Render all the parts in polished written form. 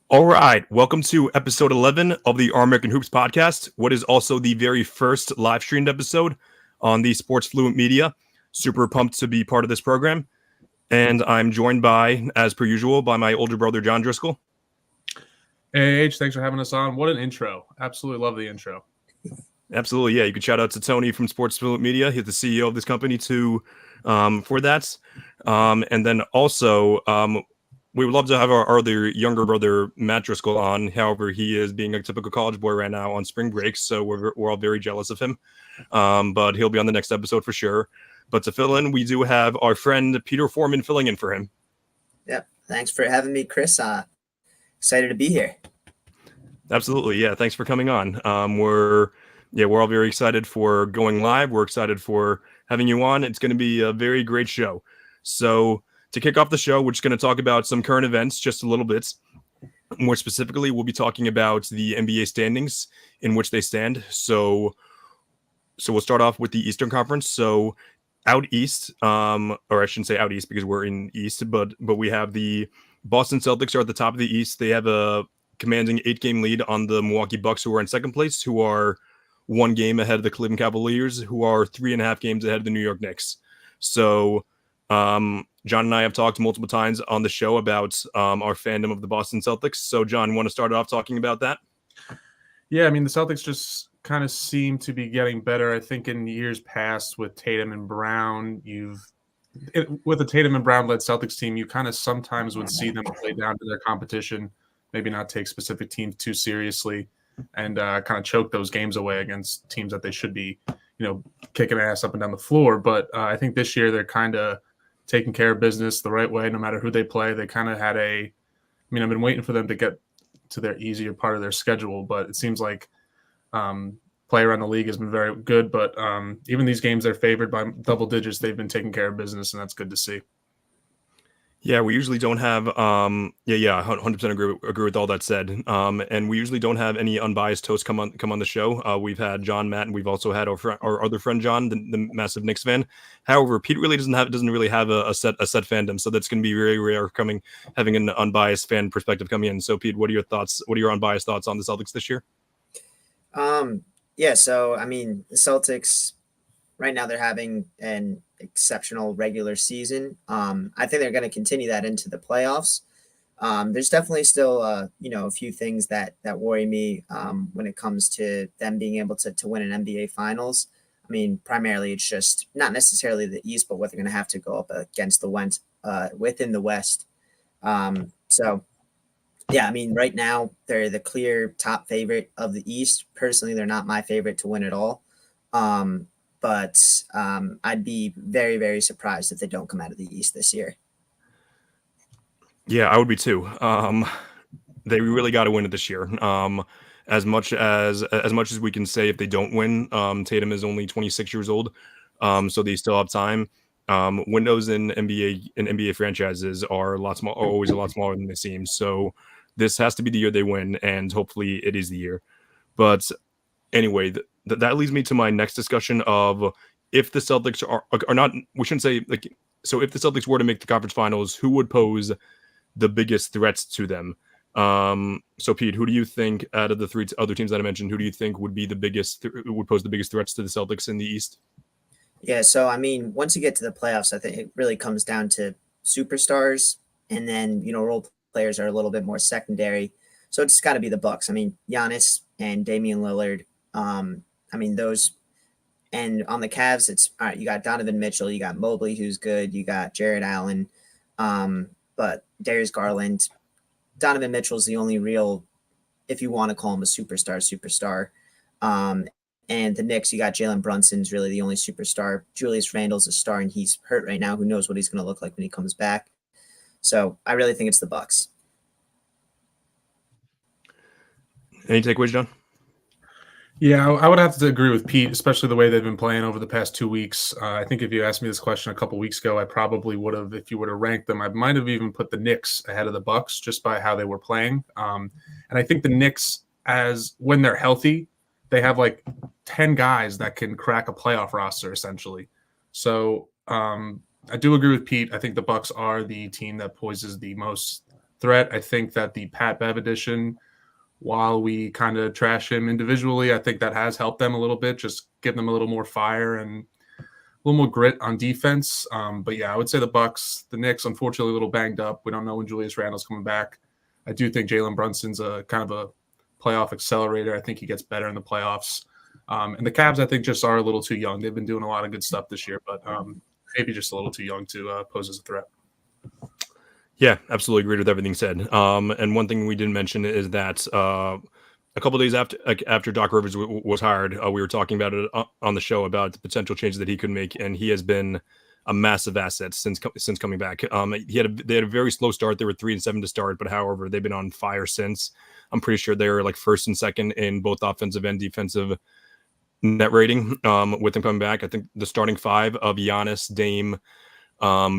All right, welcome to episode 11 of the Our American Hoops podcast, what is also the very first live streamed episode on the Sports Fluent Media. Super pumped to be part of this program. And I'm joined by, as per usual, by my older brother, John Driscoll. Hey, H, thanks for having us on. What an intro. Absolutely love the intro. Absolutely, yeah. You can shout out to Tony from Sports Fluent Media. He's the CEO of this company for that. And then also, we would love to have our other younger brother, Matt Driscoll, on. However, he is being a typical college boy right now on spring break, so we're all very jealous of him. But he'll be on the next episode for sure. But to fill in, we do have our friend Peter Foreman filling in for him. Yep. Thanks for having me, Chris. Excited to be here. Absolutely. Yeah. Thanks for coming on. We're all very excited for going live. We're excited for having you on. It's going to be a very great show. So to kick off the show, we're just going to talk about some current events just a little bit. More specifically, we'll be talking about the NBA standings in which they stand. So we'll start off with the Eastern Conference. So out east, or I shouldn't say out east because we're in East, but we have the Boston Celtics are at the top of the East. They have a commanding 8-game lead on the Milwaukee Bucks, who are in second place, who are 1 game ahead of the Cleveland Cavaliers, who are 3.5 games ahead of the New York Knicks. So John and I have talked multiple times on the show about our fandom of the Boston Celtics. So John, want to start off talking about that? Yeah, I mean, the Celtics just kind of seem to be getting better. I think in years past with Tatum and Brown, with the Tatum and Brown-led Celtics team, you kind of sometimes would see them play down to their competition, maybe not take specific teams too seriously, and kind of choke those games away against teams that they should be, kicking ass up and down the floor. But I think this year they're kind of taking care of business the right way, no matter who they play. They kind of had I've been waiting for them to get to their easier part of their schedule, but it seems like play around the league has been very good. But even these games they're favored by double digits, they've been taking care of business, and that's good to see. Yeah, we usually don't have 100% agree with all that said. And we usually don't have any unbiased hosts come on the show. We've had John, Matt, and we've also had our other friend John, the massive Knicks fan. However, Pete really doesn't really have a set fandom, so that's going to be very rare having an unbiased fan perspective coming in. So Pete, what are your thoughts? What are your unbiased thoughts on the Celtics this year? So I mean, the Celtics right now they're having an exceptional regular season. I think they're going to continue that into the playoffs. There's definitely still, a few things that worry me when it comes to them being able to win an NBA Finals. I mean, primarily it's just not necessarily the East, but what they're going to have to go up against within the West. Yeah, I mean, right now they're the clear top favorite of the East. Personally, they're not my favorite to win it all. But I'd be very, very surprised if they don't come out of the East this year. Yeah, I would be too. They really got to win it this year. As much as we can say, if they don't win, Tatum is only 26 years old, so they still have time. Windows in NBA franchises are always a lot smaller than they seem. So this has to be the year they win, and hopefully it is the year. But anyway, that leads me to my next discussion of if the Celtics are not. We shouldn't say like so. If the Celtics were to make the conference finals, who would pose the biggest threats to them? So Pete, who do you think out of the 3 other teams that I mentioned, who do you think would be would pose the biggest threats to the Celtics in the East? Yeah, so I mean, once you get to the playoffs, I think it really comes down to superstars, and then role players are a little bit more secondary. So it's got to be the Bucks. I mean, Giannis and Damian Lillard. Those, and on the Cavs, it's all right. You got Donovan Mitchell, you got Mobley, who's good, you got Jared Allen, but Darius Garland, Donovan Mitchell's the only real, if you want to call him a superstar. And the Knicks, you got Jalen Brunson's really the only superstar. Julius Randle's a star, and he's hurt right now. Who knows what he's going to look like when he comes back? So I really think it's the Bucks. Any takeaways, John? Yeah, I would have to agree with Pete, especially the way they've been playing over the past 2 weeks. I think if you asked me this question a couple weeks ago, I probably would have, if you were to rank them, I might have even put the Knicks ahead of the Bucks just by how they were playing. And I think the Knicks, when they're healthy, they have like 10 guys that can crack a playoff roster essentially. So I do agree with Pete. I think the Bucks are the team that poses the most threat. I think that the Pat Bev edition, while we kind of trash him individually, I think that has helped them a little bit, just give them a little more fire and a little more grit on defense. But yeah, I would say the Bucks. The Knicks, unfortunately, a little banged up. We don't know when Julius Randle's coming back. I do think Jalen Brunson's a kind of a playoff accelerator. I think he gets better in the playoffs. And the Cavs, I think, just are a little too young. They've been doing a lot of good stuff this year, but maybe just a little too young to pose as a threat. Yeah, absolutely agreed with everything said. And one thing we didn't mention is that a couple of days after Doc Rivers was hired, we were talking about it on the show about the potential changes that he could make, and he has been a massive asset since coming back. They had a very slow start. They were 3-7 to start, but however, they've been on fire since. I'm pretty sure they were like first and second in both offensive and defensive net rating with them coming back. I think the starting five of Giannis, Dame,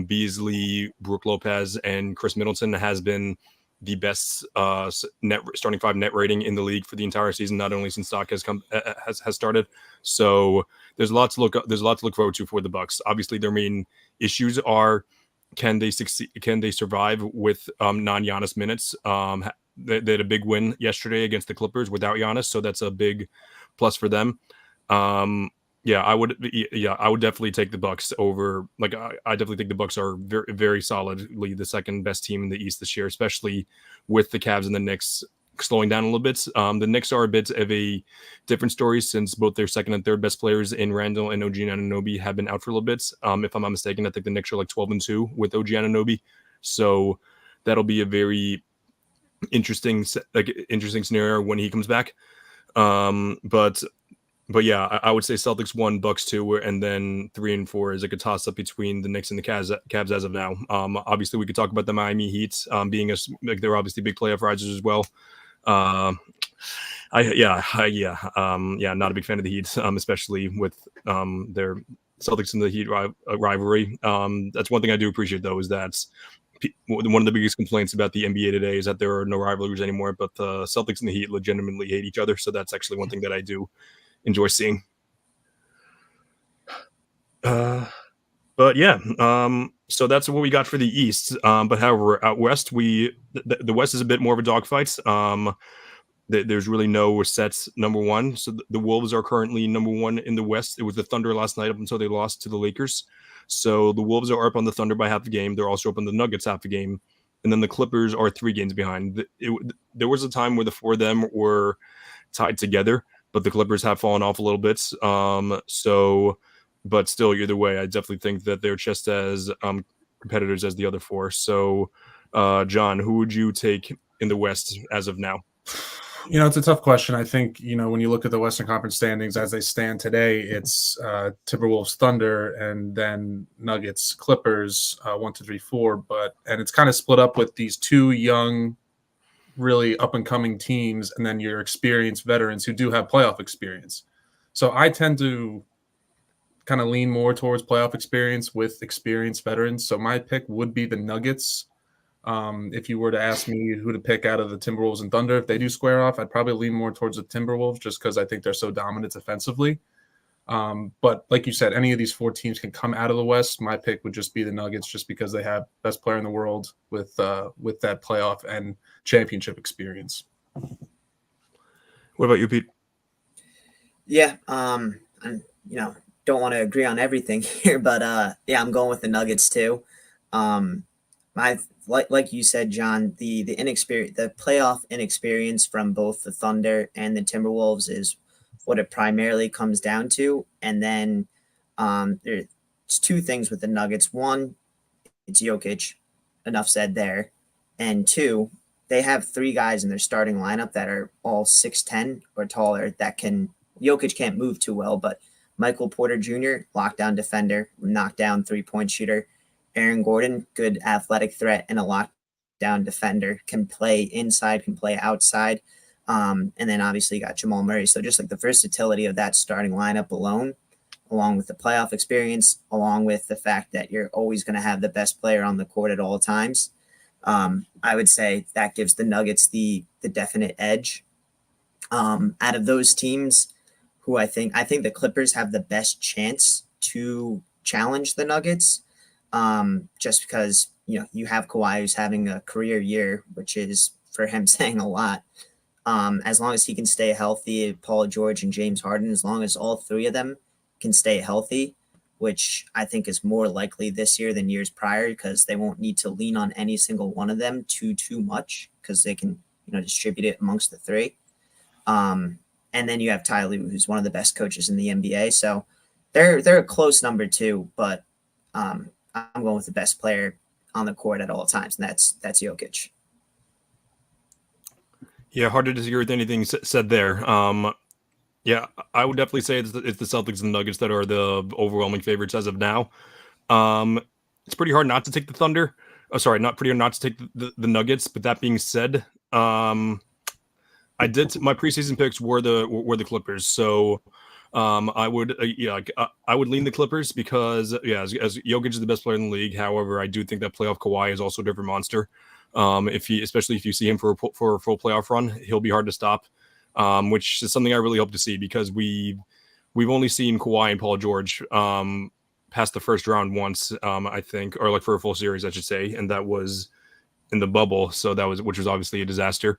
Beasley, Brook Lopez, and Chris Middleton has been the best starting five net rating in the league for the entire season, not only since Doc has started. So there's a lot to look forward to for the Bucks. Obviously, their main issues are can they succeed? Can they survive with non-Giannis minutes? They had a big win yesterday against the Clippers without Giannis, so that's a big plus for them. I would definitely take the Bucks over. Like, I definitely think the Bucks are very, very solidly the second best team in the East this year, especially with the Cavs and the Knicks slowing down a little bit. The Knicks are a bit of a different story since both their second and third best players in Randle and OG Anunoby have been out for a little bit. If I'm not mistaken, I think the Knicks are like 12-2 with OG Anunoby. So that'll be a very interesting scenario when he comes back. But yeah, I would say Celtics 1, Bucks 2, and then 3 and 4 is like a toss-up between the Knicks and the Cavs as of now. Obviously, we could talk about the Miami Heat being they're obviously big playoff risers as well. Not a big fan of the Heat, especially with their Celtics and the Heat rivalry. That's one thing I do appreciate, though, is that one of the biggest complaints about the NBA today is that there are no rivalries anymore, but the Celtics and the Heat legitimately hate each other. So that's actually one thing that I do enjoy seeing. But yeah, so that's what we got for the East. But however, out West, the West is a bit more of a dogfight. There's really no set number one. So the Wolves are currently number one in the West. It was the Thunder last night up until they lost to the Lakers. So the Wolves are up on the Thunder by half a game. They're also up on the Nuggets half a game. And then the Clippers are 3 games behind. There was a time where the four of them were tied together, but the Clippers have fallen off a little bit. But still, either way, I definitely think that they're just as competitors as the other four. So, John, who would you take in the West as of now? It's a tough question. I think, when you look at the Western Conference standings as they stand today, it's Timberwolves, Thunder, and then Nuggets, Clippers, 1, 2, 3, 4. And it's kind of split up with these two young, really up-and-coming teams, and then your experienced veterans who do have playoff experience. So I tend to kind of lean more towards playoff experience with experienced veterans. So my pick would be the Nuggets. If you were to ask me who to pick out of the Timberwolves and Thunder, if they do square off, I'd probably lean more towards the Timberwolves just because I think they're so dominant offensively. But like you said, any of these 4 teams can come out of the West. My pick would just be the Nuggets just because they have best player in the world with that playoff and championship experience. What about you, Pete? Yeah, don't want to agree on everything here, but I'm going with the Nuggets too. Like you said, John, the playoff inexperience from both the Thunder and the Timberwolves is what it primarily comes down to. And then there's 2 things with the Nuggets. 1, it's Jokic, enough said there. And 2, they have 3 guys in their starting lineup that are all 6'10" or taller Jokic can't move too well, but Michael Porter Jr., lockdown defender, knockdown 3-point shooter. Aaron Gordon, good athletic threat and a lockdown defender, can play inside, can play outside. And then obviously you got Jamal Murray. So just like the versatility of that starting lineup alone, along with the playoff experience, along with the fact that you're always going to have the best player on the court at all times, I would say that gives the Nuggets the definite edge. Out of those teams, who I think the Clippers have the best chance to challenge the Nuggets, just because you have Kawhi who's having a career year, which is for him saying a lot. As long as he can stay healthy, Paul George and James Harden, as long as all three of them can stay healthy, which I think is more likely this year than years prior, because they won't need to lean on any single one of them too much, because they can, distribute it amongst the three. And then you have Ty Lue, who's one of the best coaches in the NBA. So they're a close number two, but I'm going with the best player on the court at all times, and that's Jokic. Yeah, hard to disagree with anything said there. Yeah, I would definitely say it's the Celtics and the Nuggets that are the overwhelming favorites as of now. It's pretty hard not to take the Thunder. Not pretty hard not to take the Nuggets. But that being said, my preseason picks were the Clippers. So I would I would lean the Clippers because as Jokic is the best player in the league. However, I do think that playoff Kawhi is also a different monster. Especially if you see him for a full playoff run, he'll be hard to stop. Which is something I really hope to see, because we've only seen Kawhi and Paul George past the first round once, I think, or like for a full series, I should say, and that was in the bubble. So which was obviously a disaster.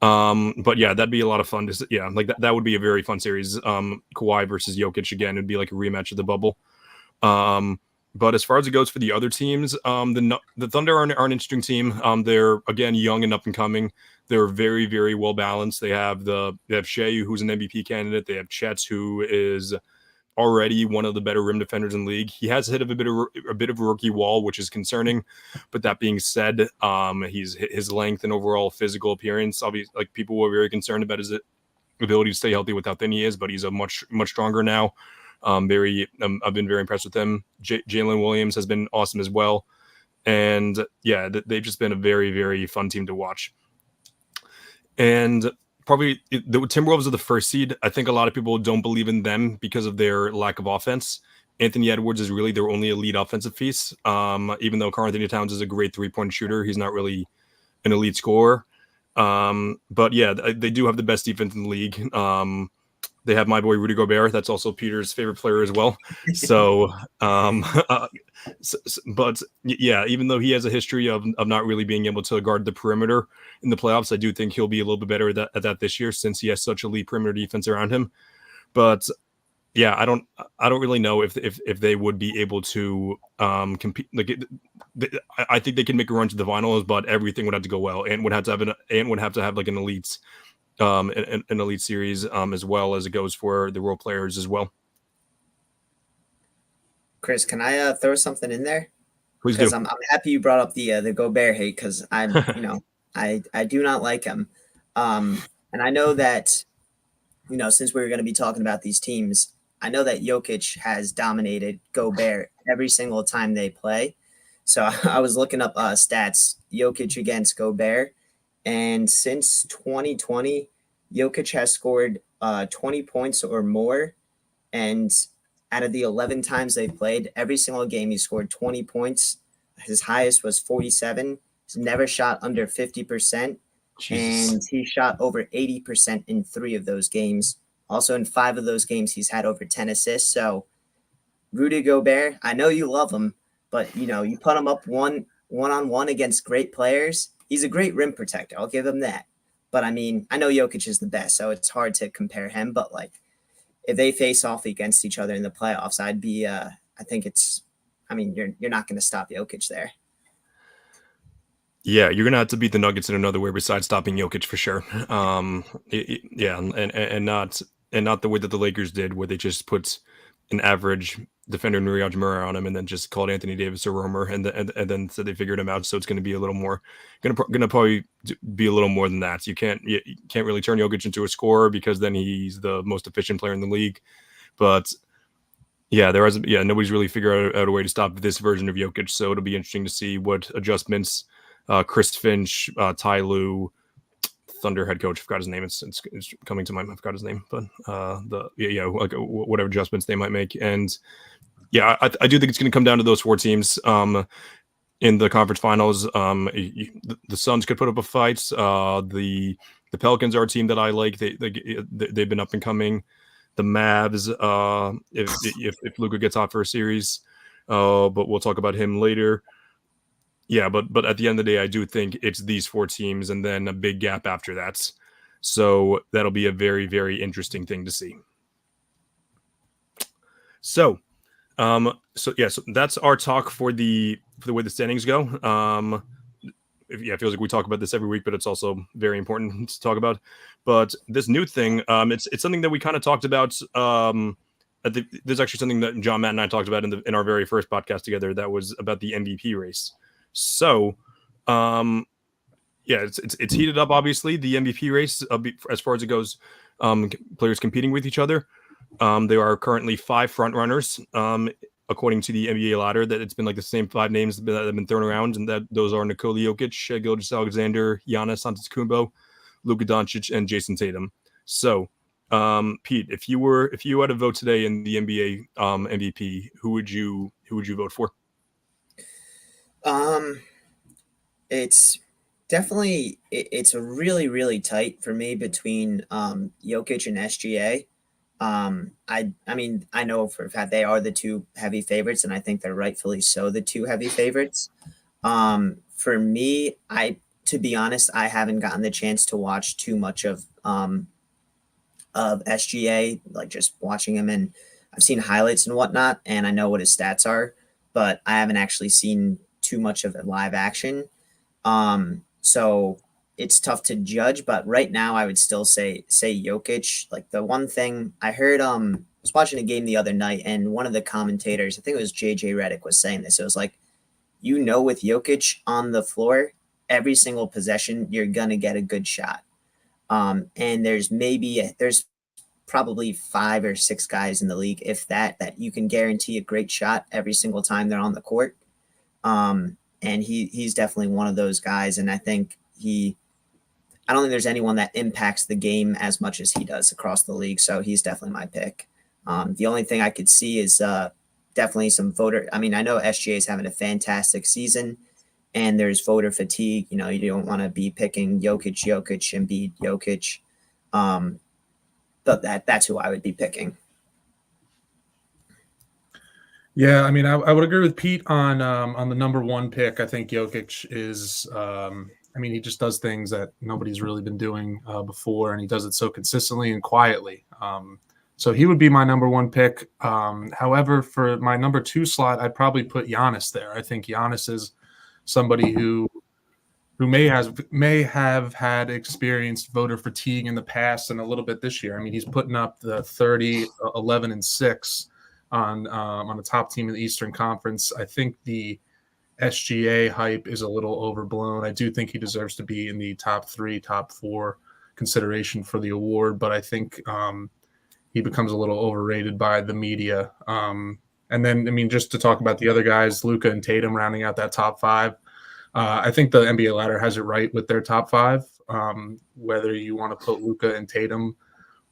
But yeah, that'd be a lot of fun. That would be a very fun series. Kawhi versus Jokic again. It'd be like a rematch of the bubble. But as far as it goes for the other teams, the Thunder are an interesting team. They're again young and up and coming. They're very, very well balanced. They have Shea, who's an MVP candidate. They have Chet, who is already one of the better rim defenders in the league. He has hit a bit of a rookie wall, which is concerning. But that being said, his length and overall physical appearance, obviously, like, people were very concerned about his ability to stay healthy with how thin he is, but he's a much stronger now. I've been very impressed with him. Jalen Williams has been awesome as well. And yeah, they've just been a very, very fun team to watch. And probably the Timberwolves are the first seed. I think a lot of people don't believe in them because of their lack of offense. Anthony Edwards is really their only elite offensive piece. Even though Karl-Anthony Towns is a great 3-point shooter, he's not really an elite scorer. But yeah, they do have the best defense in the league. They have my boy Rudy Gobert. That's also Peter's favorite player as well. So, but yeah, even though he has a history of not really being able to guard the perimeter in the playoffs, I do think he'll be a little bit better at that this year, since he has such elite perimeter defense around him. But yeah, I don't really know if they would be able to compete. I think they can make a run to the finals, but everything would have to go well, and would have to have like an elite. An elite series, as well as it goes for the role players as well. Chris, can I throw something in there? Please do. Because I'm happy you brought up the Gobert hate, because I do not like him. And I know that, since we're going to be talking about these teams, I know that Jokic has dominated Gobert every single time they play. So I was looking up stats, Jokic against Gobert. And since 2020, Jokic has scored 20 points or more. And out of the 11 times they've played, every single game he scored 20 points. His highest was 47. He's never shot under 50%. Jesus. And he shot over 80% in 3 of those games. Also, in 5 of those games, he's had over 10 assists. So Rudy Gobert, I know you love him, but, you put him up one-on-one against great players. He's a great rim protector. I'll give him that. But I mean, I know Jokic is the best, so it's hard to compare him. But like, if they face off against each other in the playoffs, you're not going to stop Jokic there. Yeah, you're going to have to beat the Nuggets in another way besides stopping Jokic for sure. And not the way that the Lakers did, where they just put an average defender Nuri Hachimura on him and then just called Anthony Davis a roamer and then said they figured him out. So it's going to be a little more, going to probably be a little more than that. You can't really turn Jokic into a scorer, because then he's the most efficient player in the league. But yeah, nobody's really figured out a way to stop this version of Jokic. So it'll be interesting to see what adjustments Chris Finch, Ty Lue, Thunder head coach, I forgot his name. It's coming to mind. I forgot his name, but whatever adjustments they might make. And yeah, I do think it's going to come down to those 4 teams in the conference finals. The Suns could put up a fight. The Pelicans are a team that I like. They've been up and coming. The Mavs, if Luka gets hot for a series, but we'll talk about him later. Yeah, but at the end of the day, I do think it's these 4 teams and then a big gap after that. So that'll be a very, very interesting thing to see. So, so that's our talk for the way the standings go. It feels like we talk about this every week, but it's also very important to talk about. But this new thing, it's something that we kind of talked about. There's actually something that John, Matt, and I talked about in our very first podcast together. That was about the MVP race. So, it's heated up. Obviously, the MVP race, as far as it goes, players competing with each other. There are currently 5 front runners, according to the NBA ladder. That it's been like the same 5 names that have been thrown around, and that those are Nikola Jokic, Gilgeous-Alexander, Giannis Antetokounmpo, Luka Doncic, and Jason Tatum. So, Pete, if you had to vote today in the NBA MVP, who would you vote for? It's definitely it's a really, really tight for me between Jokic and SGA. I mean, I know for a fact they are the 2 heavy favorites, and I think they're rightfully so the 2 heavy favorites. For me, to be honest, I haven't gotten the chance to watch too much of SGA, like just watching him, and I've seen highlights and whatnot, and I know what his stats are, but I haven't actually seen too much of it live action. So it's tough to judge, but right now I would still say Jokic. Like the one thing I heard, I was watching a game the other night, and one of the commentators, I think it was JJ Redick, was saying this. It was like, with Jokic on the floor, every single possession, you're gonna get a good shot. And there's probably 5 or 6 guys in the league, if that you can guarantee a great shot every single time they're on the court. And he's definitely one of those guys. And I think I don't think there's anyone that impacts the game as much as he does across the league. So he's definitely my pick. The only thing I could see is definitely some voter. I mean, I know SGA is having a fantastic season, and there's voter fatigue. You don't want to be picking Jokic, Embiid, Jokic. But that's who I would be picking. Yeah, I mean, I would agree with Pete on the number 1 pick. I think Jokic is. I mean, he just does things that nobody's really been doing before, and he does it so consistently and quietly. So he would be my number 1 pick. However, for my number 2 slot, I'd probably put Giannis there. I think Giannis is somebody who may have had experienced voter fatigue in the past and a little bit this year. I mean, he's putting up the 30, 11, and 6 on a top team in the Eastern Conference. I think the SGA hype is a little overblown. I do think he deserves to be in the top 3, top 4 consideration for the award, but I think he becomes a little overrated by the media. And then, I mean, just to talk about the other guys, Luka and Tatum rounding out that top 5. I think the NBA ladder has it right with their top 5. Whether you want to put Luka and Tatum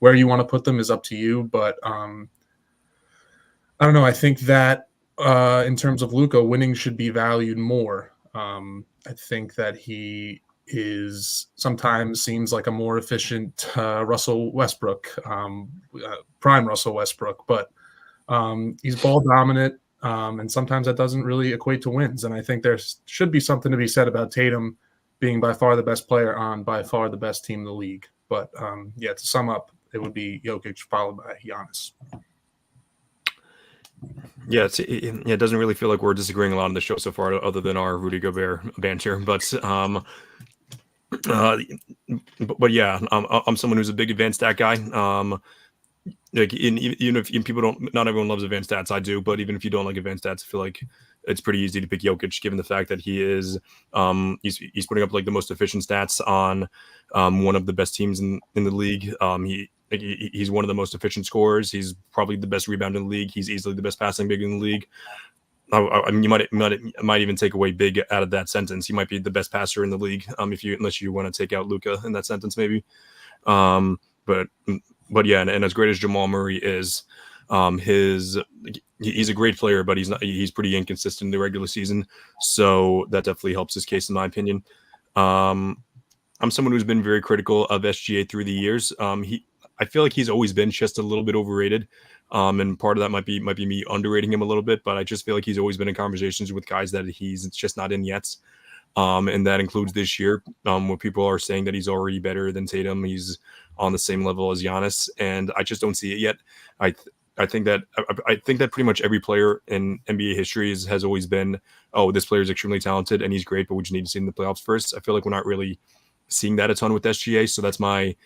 where you want to put them is up to you, but I don't know. I think that in terms of Luka, winning should be valued more. I think that he sometimes seems like a more efficient Russell Westbrook, prime Russell Westbrook, but he's ball dominant, and sometimes that doesn't really equate to wins. And I think there should be something to be said about Tatum being by far the best player on by far the best team in the league. But to sum up, it would be Jokic followed by Giannis. Yeah, it doesn't really feel like we're disagreeing a lot on the show so far, other than our Rudy Gobert banter. But yeah, I'm someone who's a big advanced stat guy. Like even if people not everyone loves advanced stats, I do. But even if you don't like advanced stats, I feel like it's pretty easy to pick Jokic, given the fact that he is he's putting up like the most efficient stats on one of the best teams in the league. He's one of the most efficient scorers. He's probably the best rebounder in the league. He's easily the best passing big in the league. I mean, you might even take away big out of that sentence. He might be the best passer in the league, unless you want to take out Luka in that sentence, maybe. But yeah, and as great as Jamal Murray is, he's a great player, but he's pretty inconsistent in the regular season. So that definitely helps his case, in my opinion. I'm someone who's been very critical of SGA through the years. I feel like he's always been just a little bit overrated. And part of that might be me underrating him a little bit, but I just feel like he's always been in conversations with guys that he's just not in yet. And that includes this year, where people are saying that he's already better than Tatum. He's on the same level as Giannis, and I just don't see it yet. I think that pretty much every player in NBA history has always been, oh, this player is extremely talented and he's great, but we just need to see him in the playoffs first. I feel like we're not really seeing that a ton with SGA, so that's my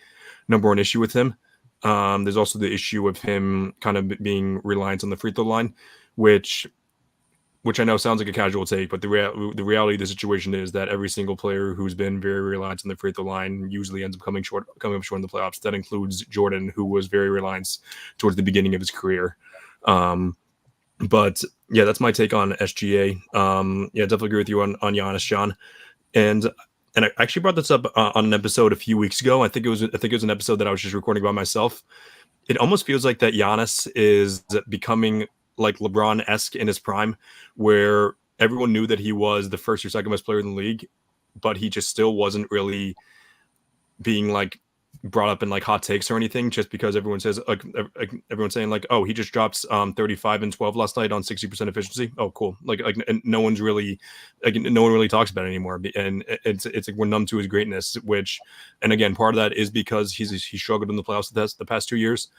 number one issue with him. There's also the issue of him kind of being reliant on the free throw line, which I know sounds like a casual take, but the reality of the situation is that every single player who's been very reliant on the free throw line usually ends up coming up short in the playoffs. That includes Jordan, who was very reliant towards the beginning of his career. But yeah, that's my take on SGA. Yeah, definitely agree with you on Giannis, John. And I actually brought this up on an episode a few weeks ago. I think it was an episode that I was just recording by myself. It almost feels like that Giannis is becoming like LeBron-esque in his prime, where everyone knew that he was the first or second best player in the league, but he just still wasn't really being like brought up in like hot takes or anything, just because everyone says everyone's saying like, oh, he just dropped 35 and 12 last night on 60% efficiency. Oh, cool. Like and no one really talks about it anymore, and it's like we're numb to his greatness. Which, and again, part of that is because he struggled in the playoffs the past 2 years.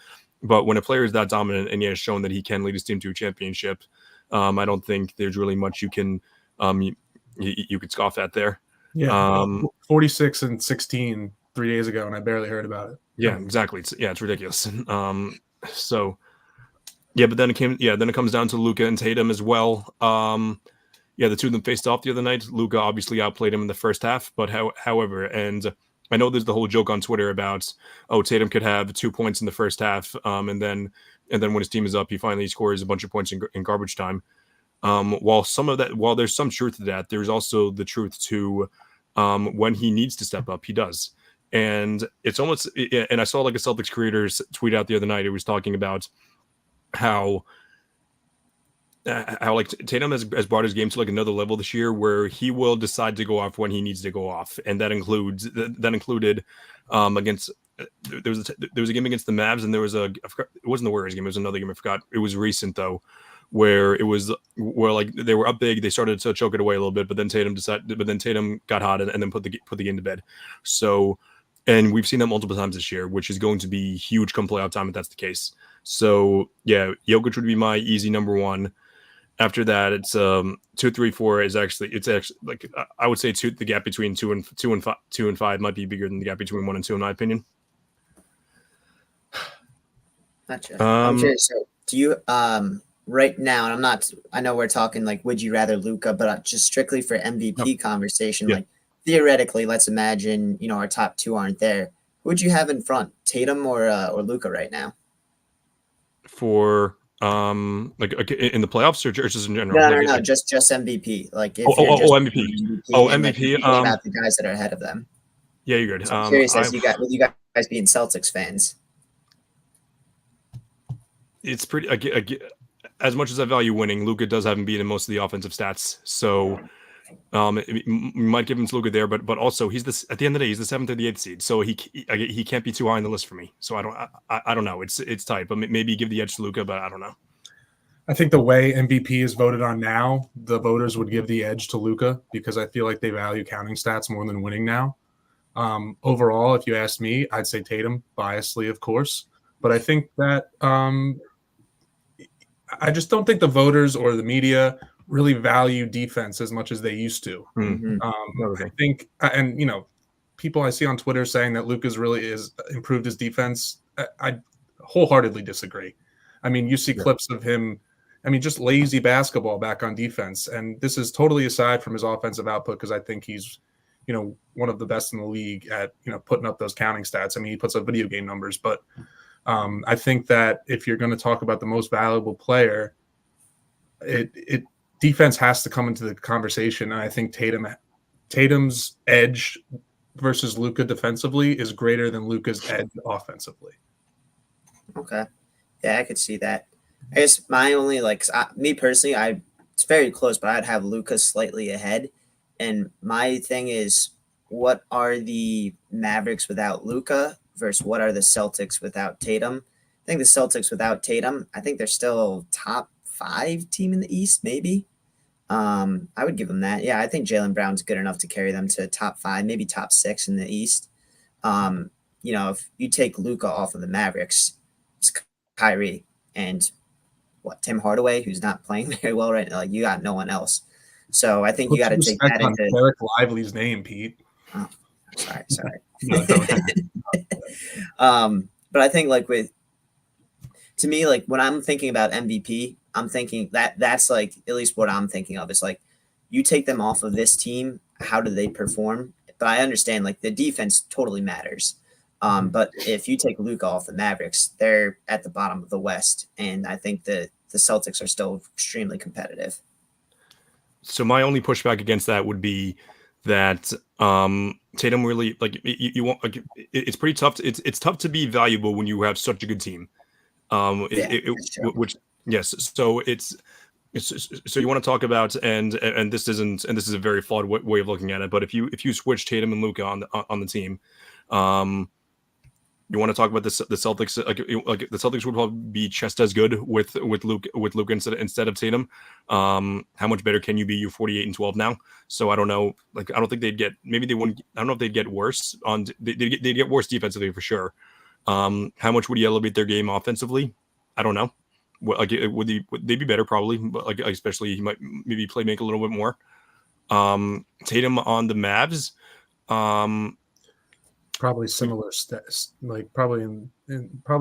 But when a player is that dominant and he has shown that he can lead his team to a championship, I don't think there's really much you can you could scoff at there. Yeah, 46 and 16 3 days ago, and I barely heard about it. Yeah, exactly. It's ridiculous. So yeah, but then it comes down to Luka and Tatum as well. Yeah, the two of them faced off the other night. Luka obviously outplayed him in the first half, but however, and I know there's the whole joke on Twitter about, oh, Tatum could have 2 points in the first half, and then when his team is up, he finally scores a bunch of points in garbage time. While there's some truth to that, there's also the truth to when he needs to step up, he does. And it's almost, and I saw like a Celtics creators tweet out the other night. It was talking about how like Tatum has brought his game to like another level this year, where he will decide to go off when he needs to go off, and that included against there was a game against the Mavs, and there was it wasn't the Warriors game, it was another game, I forgot. It was recent though, where like they were up big, they started to choke it away a little bit, but then Tatum got hot and then put the game to bed. So, and we've seen that multiple times this year, which is going to be huge come playoff time if that's the case. So yeah, Jokic would be my easy number one. After that, it's 2, 3, 4 is actually like I would say the gap between 2 and 5 might be bigger than the gap between 1 and 2 in my opinion. Gotcha. I'm curious. So do you right now? And I know we're talking like, would you rather Luka, but just strictly for MVP conversation, like theoretically, let's imagine our top two aren't there. Who would you have in front, Tatum or Luka right now? For like in the playoffs or just in general? No, just MVP. Like if MVP. MVP. About the guys that are ahead of them. Yeah, you're good. So I'm curious with you guys being Celtics fans. It's pretty. As much as I value winning, Luka does have him beat in most of the offensive stats. So we might give him to Luka there, but also at the end of the day, he's the 7th or the 8th seed, so he can't be too high on the list for me. So I don't know. It's tight, but maybe give the edge to Luka, but I don't know. I think the way MVP is voted on now, the voters would give the edge to Luka because I feel like they value counting stats more than winning now. Overall, if you ask me, I'd say Tatum, biasly, of course. But I think that I just don't think the voters or the media really value defense as much as they used to. Mm-hmm. I think, and people I see on Twitter saying that Luka's really is improved his defense. I wholeheartedly disagree. I mean, you see clips of him. I mean, just lazy basketball back on defense. And this is totally aside from his offensive output because I think he's, one of the best in the league at, putting up those counting stats. I mean, he puts up video game numbers. But I think that if you're going to talk about the most valuable player, defense has to come into the conversation. And I think Tatum's edge versus Luka defensively is greater than Luka's edge offensively. Okay. Yeah, I could see that. I guess my only me personally, it's very close, but I'd have Luka slightly ahead. And my thing is, what are the Mavericks without Luka versus what are the Celtics without Tatum? I think the Celtics without Tatum, I think they're still top 5 team in the East, maybe. I would give them that. Yeah, I think Jaylen Brown's good enough to carry them to top 5, maybe top 6 in the East. If you take Luka off of the Mavericks, it's Kyrie and Tim Hardaway, who's not playing very well right now. Like, you got no one else. So I think you got to take that into Derek Lively's name, Pete. Oh, sorry. No, But I think to me, like when I'm thinking about MVP, I'm thinking that's like at least what I'm thinking of is like you take them off of this team, how do they perform? But I understand like the defense totally matters. But if you take Luka off the Mavericks, they're at the bottom of the West, and I think the Celtics are still extremely competitive. So my only pushback against that would be that Tatum really like you want like it's pretty tough. It's tough to be valuable when you have such a good team. Which yes, so so you want to talk about and this is a very flawed way of looking at it. But if you switch Tatum and Luka on the team, you want to talk about the Celtics like the Celtics would probably be just as good with Luka instead of Tatum. How much better can you be? You're 48-12 now, so I don't know. Like I don't think they'd get. Maybe they wouldn't. I don't know if they'd get worse on. They'd get worse defensively for sure. How much would he elevate their game offensively? I don't know. Would they be better? Probably, but like especially he might maybe make a little bit more. Tatum on the Mavs. Probably similar stats, like probably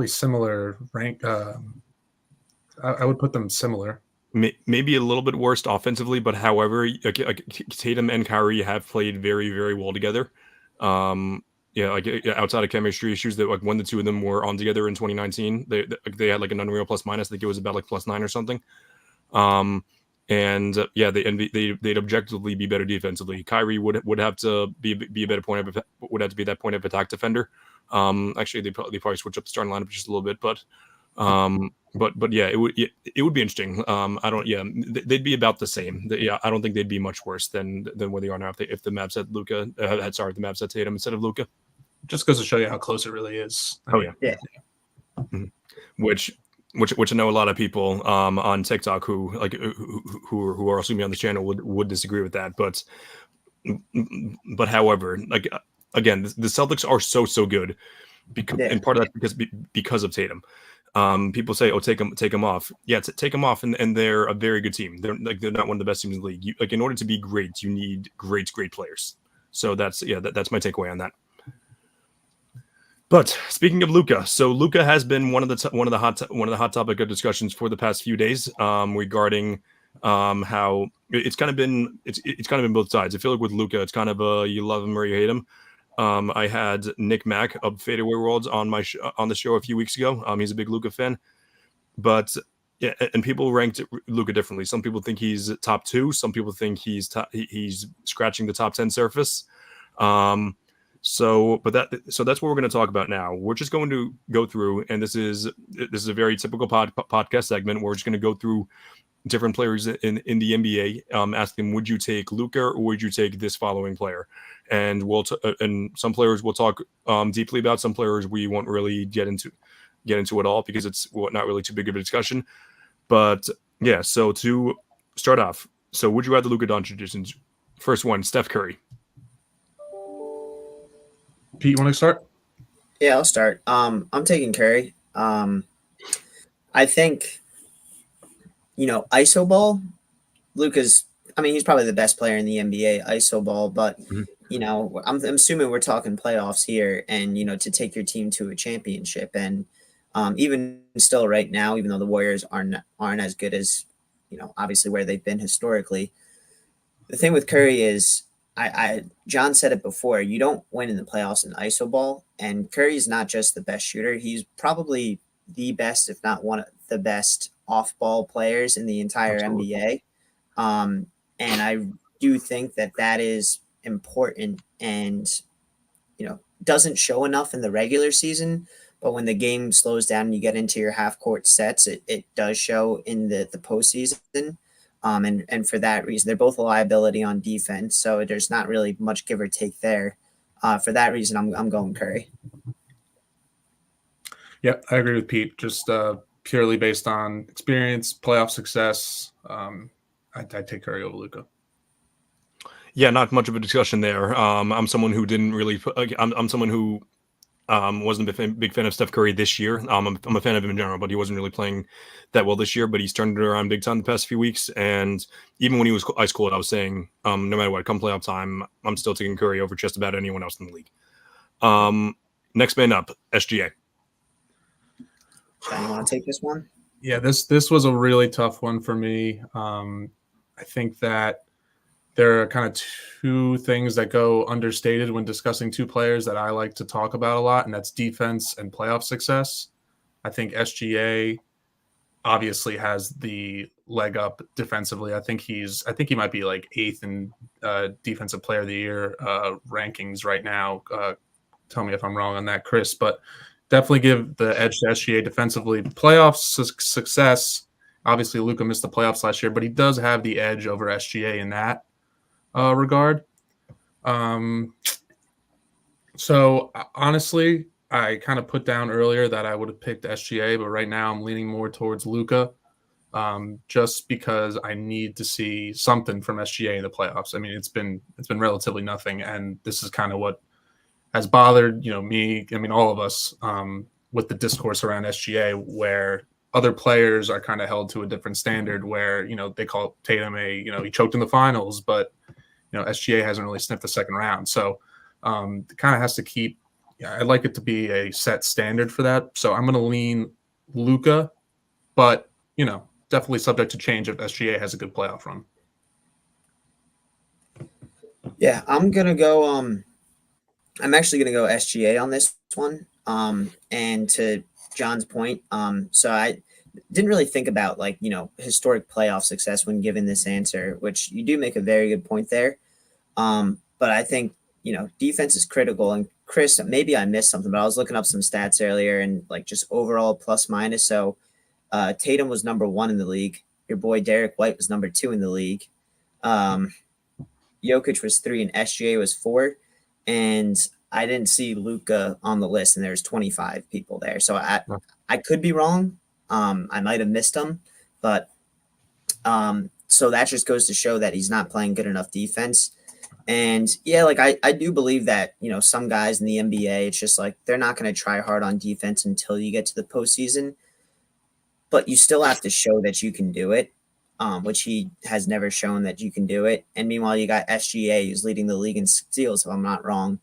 similar rank. I would put them similar. Maybe a little bit worse offensively, but however, Tatum and Kyrie have played very, very well together. Outside of chemistry issues that like when the two of them were on together in 2019, they had like an unreal plus minus. I think it was about like +9 or something. They'd objectively be better defensively. Kyrie would have to be a better would have to be that point of attack defender. Actually, they probably switch up the starting lineup just a little bit, but yeah, it would be interesting. They'd be about the same. I don't think they'd be much worse than where they are now if the Mavs had Luka. The Mavs had Tatum instead of Luka. Just goes to show you how close it really is. Yeah. Mm-hmm. Which I know a lot of people on TikTok who are also me on the channel would disagree with that, but however, like again, the Celtics are so good and part of that because of Tatum. People say, "Oh, take them off." Yeah, take them off, and they're a very good team. They're not one of the best teams in the league. In order to be great, you need great players. So that's my takeaway on that. But speaking of Luka, so Luka has been one of the hot topic of discussions for the past few days regarding how it's kind of been both sides. I feel like with Luka, it's kind of you love him or you hate him. I had Nick Mack of Fadeaway Worlds on the show a few weeks ago. He's a big Luka fan, but yeah, and people ranked Luka differently. Some people think he's top 2. Some people think he's scratching the top 10 surface. So that's what we're going to talk about now. We're just going to go through, and this is a very typical podcast segment. We're just going to go through different players in the NBA, ask them, would you take Luka or would you take this following player? And and some players we'll talk deeply about. Some players we won't really get into at all because it's not really too big of a discussion. But yeah, so to start off, so would you rather Luka Doncic Edition? First one, Steph Curry. Pete, you want to start? Yeah, I'll start. I'm taking Curry. I think, iso ball, Luka's, he's probably the best player in the NBA, iso ball, but, I'm assuming we're talking playoffs here and, to take your team to a championship. And even still right now, even though the Warriors aren't as good as, obviously where they've been historically, the thing with Curry is, John said it before, you don't win in the playoffs in iso ball, and Curry's not just the best shooter, he's probably the best, if not one of the best off-ball players in the entire NBA. And I do think that is important and, doesn't show enough in the regular season, but when the game slows down and you get into your half-court sets, it does show in the postseason. And for that reason, they're both a liability on defense, so there's not really much give or take there. For that reason, I'm going Curry. Yeah, I agree with Pete. Just purely based on experience, playoff success, I'd take Curry over Luka. Yeah, not much of a discussion there. I'm someone who didn't really. I'm someone who wasn't a big fan of Steph Curry this year. I'm a fan of him in general, but he wasn't really playing that well this year. But he's turned it around big time the past few weeks. And even when he was ice cold, I was saying, no matter what, come playoff time, I'm still taking Curry over just about anyone else in the league. Next man up, SGA. Sean, you want to take this one? Yeah, this was a really tough one for me. I think that there are kind of two things that go understated when discussing two players that I like to talk about a lot, and that's defense and playoff success. I think SGA obviously has the leg up defensively. I think he might be like 8th in defensive player of the year rankings right now. Tell me if I'm wrong on that, Chris, but definitely give the edge to SGA defensively. Playoff success, obviously Luka missed the playoffs last year, but he does have the edge over SGA in that regard. So honestly, I kind of put down earlier that I would have picked SGA, but right now I'm leaning more towards Luka, just because I need to see something from SGA in the playoffs. I mean, it's been relatively nothing, and this is kind of what has bothered me. I mean, all of us with the discourse around SGA, where other players are kind of held to a different standard, where they call Tatum he choked in the finals, but SGA hasn't really sniffed the second round. So it kind of has to keep. I'd like it to be a set standard for that. So I'm going to lean Luka, but definitely subject to change if SGA has a good playoff run. Yeah, I'm gonna go. I'm actually gonna go SGA on this one. And to John's point, so I didn't really think about historic playoff success when given this answer, which you do make a very good point there. But I think defense is critical. And Chris, maybe I missed something, but I was looking up some stats earlier and just overall plus minus. So Tatum was number 1 in the league. Your boy Derek White was number 2 in the league. Jokic was 3 and SGA was 4. And I didn't see Luka on the list, and there's 25 people there. So I could be wrong. I might have missed him, but so that just goes to show that he's not playing good enough defense. And yeah, I do believe that, some guys in the NBA, it's just they're not going to try hard on defense until you get to the postseason, but you still have to show that you can do it, which he has never shown that you can do it. And meanwhile, you got SGA, who's leading the league in steals, if I'm not wrong.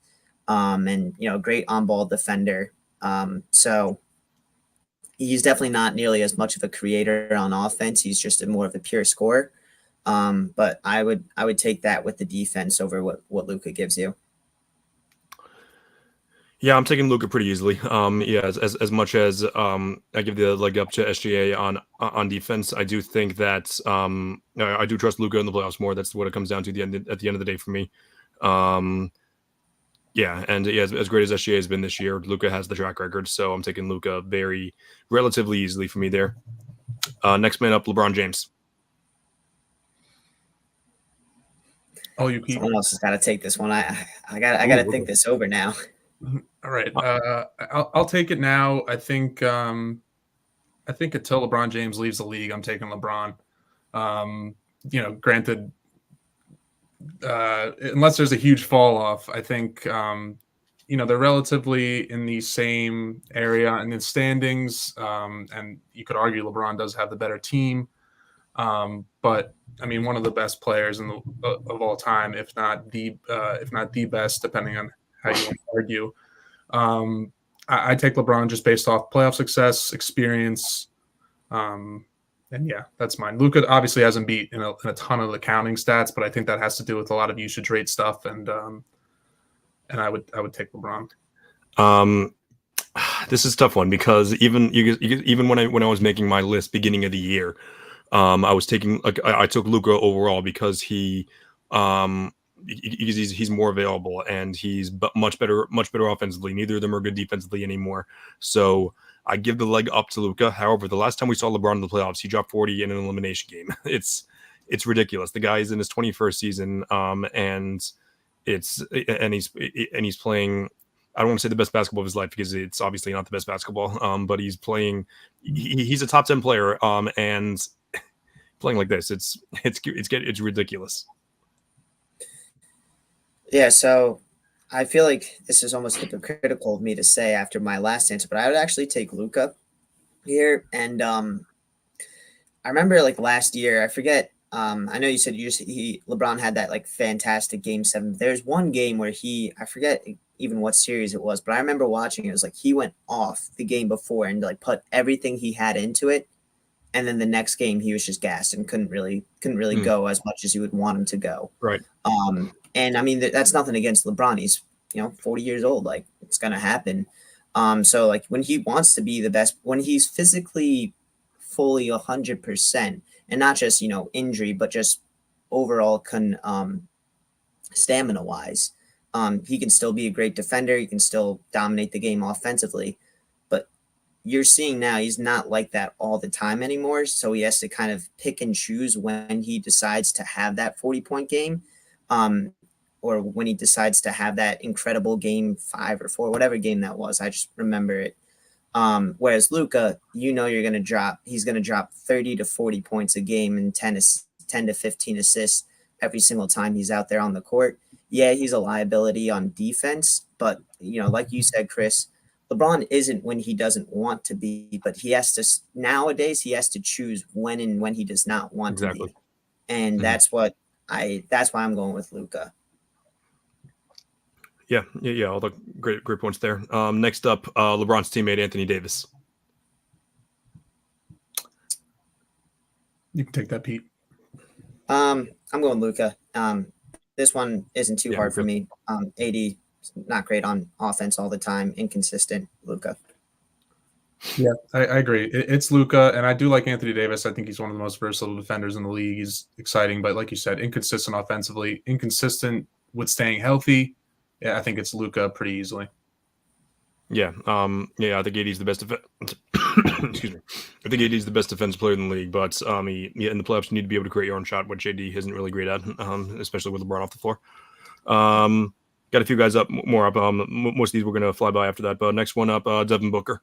And great on-ball defender. So he's definitely not nearly as much of a creator on offense. He's just more of a pure scorer. But I would take that with the defense over what Luka gives you. Yeah, I'm taking Luka pretty easily. Yeah, as much as I give the leg up to SGA on defense, I do think that I do trust Luka in the playoffs more. That's what it comes down to at the end of the day for me. Yeah, and yeah, as great as SGA has been this year, Luka has the track record, so I'm taking Luka relatively easily for me there. Next man up, LeBron James. Oh, you Pete. Someone else has got to take this one. I got to think this over now. All right, I'll take it now. I think until LeBron James leaves the league, I'm taking LeBron. Granted, unless there's a huge fall off, I think they're relatively in the same area in the standings, and you could argue LeBron does have the better team. But I mean, one of the best players of all time, if not the best, depending on how you want to argue. I take LeBron just based off playoff success, experience, and yeah, that's mine. Luka obviously hasn't beat in a ton of the counting stats, but I think that has to do with a lot of usage rate stuff, and I would take LeBron. This is a tough one because even when I was making my list beginning of the year, I was taking I took Luka overall because he's more available and he's much better offensively. Neither of them are good defensively anymore. So I give the leg up to Luka. However, the last time we saw LeBron in the playoffs, he dropped 40 in an elimination game. It's ridiculous. The guy is in his 21st season, and he's playing I don't want to say the best basketball of his life because it's obviously not the best basketball. But he's playing. He's a top 10 player. And playing like this, it's ridiculous. Yeah, so I feel like this is almost hypocritical of me to say after my last answer, but I would actually take Luka here. And I remember like last year, I forget. I know you said LeBron had that like fantastic game 7. There's one game where I forget even what series it was, but I remember watching it was like he went off the game before and like put everything he had into it. And then the next game he was just gassed and couldn't really go as much as you would want him to go. Right. And I mean that's nothing against LeBron. He's 40 years old. Like it's gonna happen. So like when he wants to be the best, when he's physically fully 100%, and not just injury, but just overall stamina wise, he can still be a great defender. He can still dominate the game offensively. But you're seeing now he's not like that all the time anymore. So he has to kind of pick and choose when he decides to have that 40-point game, or when he decides to have that incredible game 5 or 4, whatever game that was. I just remember it. Whereas Luka, he's going to drop 30 to 40 points a game and 10 to 15 assists every single time he's out there on the court. Yeah, he's a liability on defense, but like you said, Chris, LeBron isn't when he doesn't want to be, but nowadays he has to choose when and when he does not want to be. And that's why I'm going with Luka. Yeah. All the great points there. Next up, LeBron's teammate Anthony Davis. You can take that, Pete. I'm going Luka. This one isn't too hard for me. AD not great on offense all the time, inconsistent. Luka. Yeah, I agree. It's Luka, and I do like Anthony Davis. I think he's one of the most versatile defenders in the league. He's exciting, but like you said, inconsistent offensively, inconsistent with staying healthy. Yeah, I think it's Luka pretty easily. Yeah, I think AD's the best excuse me. I think AD's the best defensive player in the league, but in the playoffs you need to be able to create your own shot, which AD isn't really great at, especially with LeBron off the floor. Got a few guys more up. Most of these we're going to fly by after that, but next one up, Devin Booker.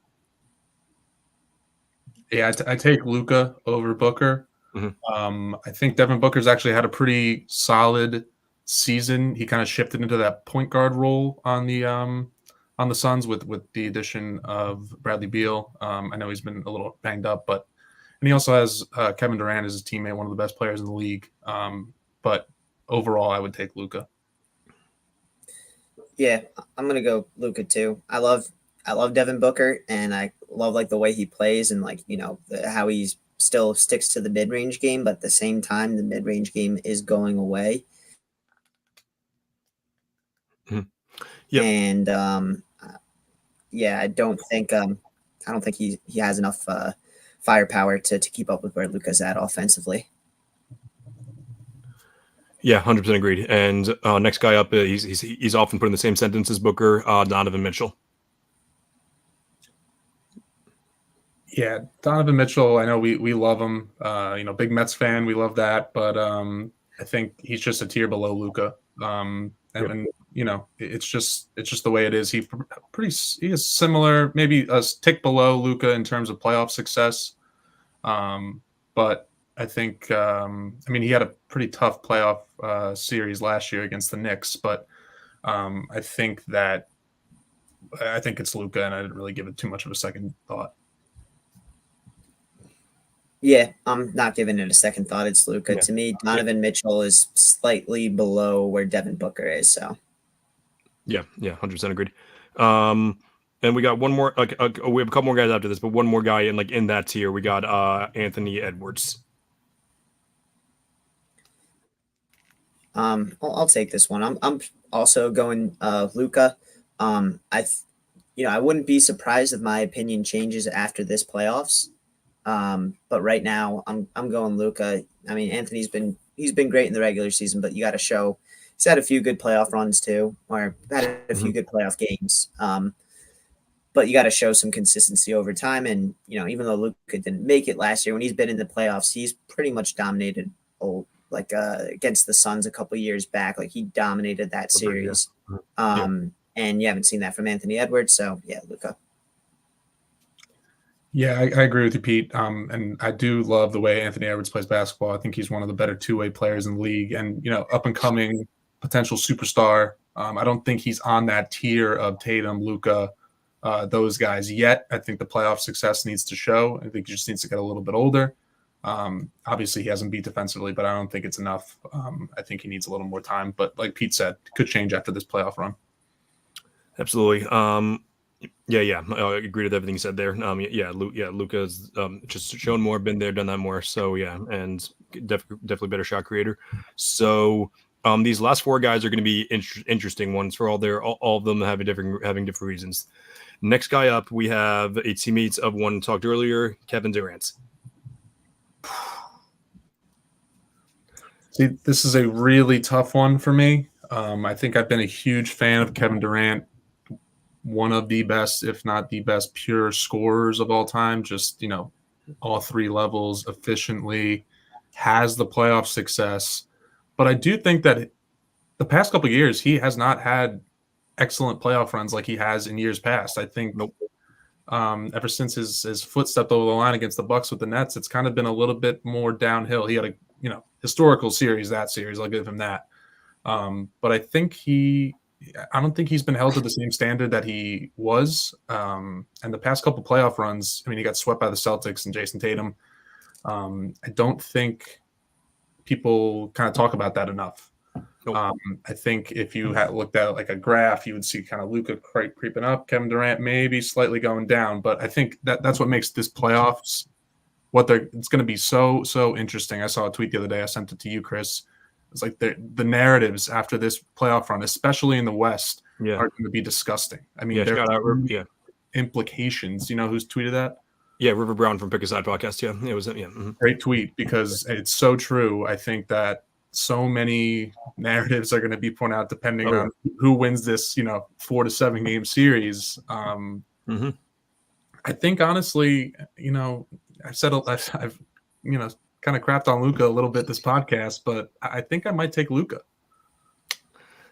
Yeah, I take Luka over Booker. Mm-hmm. I think Devin Booker's actually had a pretty solid season. He kind of shifted into that point guard role on the Suns with the addition of Bradley Beal. I know he's been a little banged up, and he also has Kevin Durant as his teammate, one of the best players in the league. But overall, I would take Luka. Yeah, I'm gonna go Luka too. I love Devin Booker, and I love like the way he plays and like how he still sticks to the mid range game, but at the same time the mid range game is going away. Mm-hmm. Yep. And I don't think he has enough firepower to keep up with where Luka's at offensively. Yeah, 100% agreed. And next guy up, he's often put in the same sentence as Booker, Donovan Mitchell. Yeah, Donovan Mitchell, I know we love him. Big Mets fan, we love that. But I think he's just a tier below Luka. And it's just the way it is. He is similar, maybe a tick below Luka in terms of playoff success. But I think, he had a pretty tough playoff series last year against the Knicks, but I think it's Luka, and I didn't really give it too much of a second thought. Yeah, I'm not giving it a second thought. It's Luka. Yeah. To me, Donovan Mitchell is slightly below where Devin Booker is. So. Yeah, 100% agreed. And we got one more. We have a couple more guys after this, but one more guy in that tier. We got Anthony Edwards. I'll take this one. I'm also going Luka. I wouldn't be surprised if my opinion changes after this playoffs. But right now I'm going Luka. I mean, Anthony's been great in the regular season, but you got to show he's had a few good playoff runs too, or had a few good playoff games. But you got to show some consistency over time. And, even though Luka didn't make it last year, when he's been in the playoffs, he's pretty much dominated against the Suns a couple years back. Like he dominated that series. And and you haven't seen that from Anthony Edwards. So yeah, Luka. Yeah, I agree with you, Pete. And I do love the way Anthony Edwards plays basketball. I think he's one of the better two-way players in the league, and up and coming potential superstar. I don't think he's on that tier of Tatum, Luka, those guys yet. I think the playoff success needs to show. I think he just needs to get a little bit older. Obviously, he hasn't beat defensively, but I don't think it's enough. I think he needs a little more time. But like Pete said, it could change after this playoff run. Absolutely. Yeah. I agree with everything you said there. Luka's just shown more, been there, done that more. So yeah, and definitely better shot creator. So these last four guys are going to be interesting ones for all of them having different reasons. Next guy up, we have a teammate of one talked earlier, Kevin Durant. See, this is a really tough one for me. I think I've been a huge fan of Kevin Durant, one of the best, if not the best, pure scorers of all time. Just, all three levels efficiently, has the playoff success. But I do think that the past couple of years, he has not had excellent playoff runs like he has in years past. I think ever since his foot stepped over the line against the Bucks with the Nets, it's kind of been a little bit more downhill. He had a historical series, I'll give him that. But I don't think he's been held to the same standard that he was. And the past couple playoff runs, he got swept by the Celtics and Jason Tatum. I don't think people kind of talk about that enough. Nope. I think if you had looked at like a graph, you would see kind of Luka creeping up, Kevin Durant maybe slightly going down. But I think that's what makes this playoffs it's going to be so interesting. I saw a tweet the other day. I sent it to you, Chris. It's like the narratives after this playoff run, especially in the West, are going to be disgusting. There are implications. You know who's tweeted that? Yeah, River Brown from Pick a Side podcast. Yeah, it was. Yeah, Great tweet, because it's so true. I think that so many narratives are going to be pointed out depending on who wins this, 4 to 7 game series. I think honestly, I've kind of crapped on Luka a little bit this podcast, but I think I might take Luka.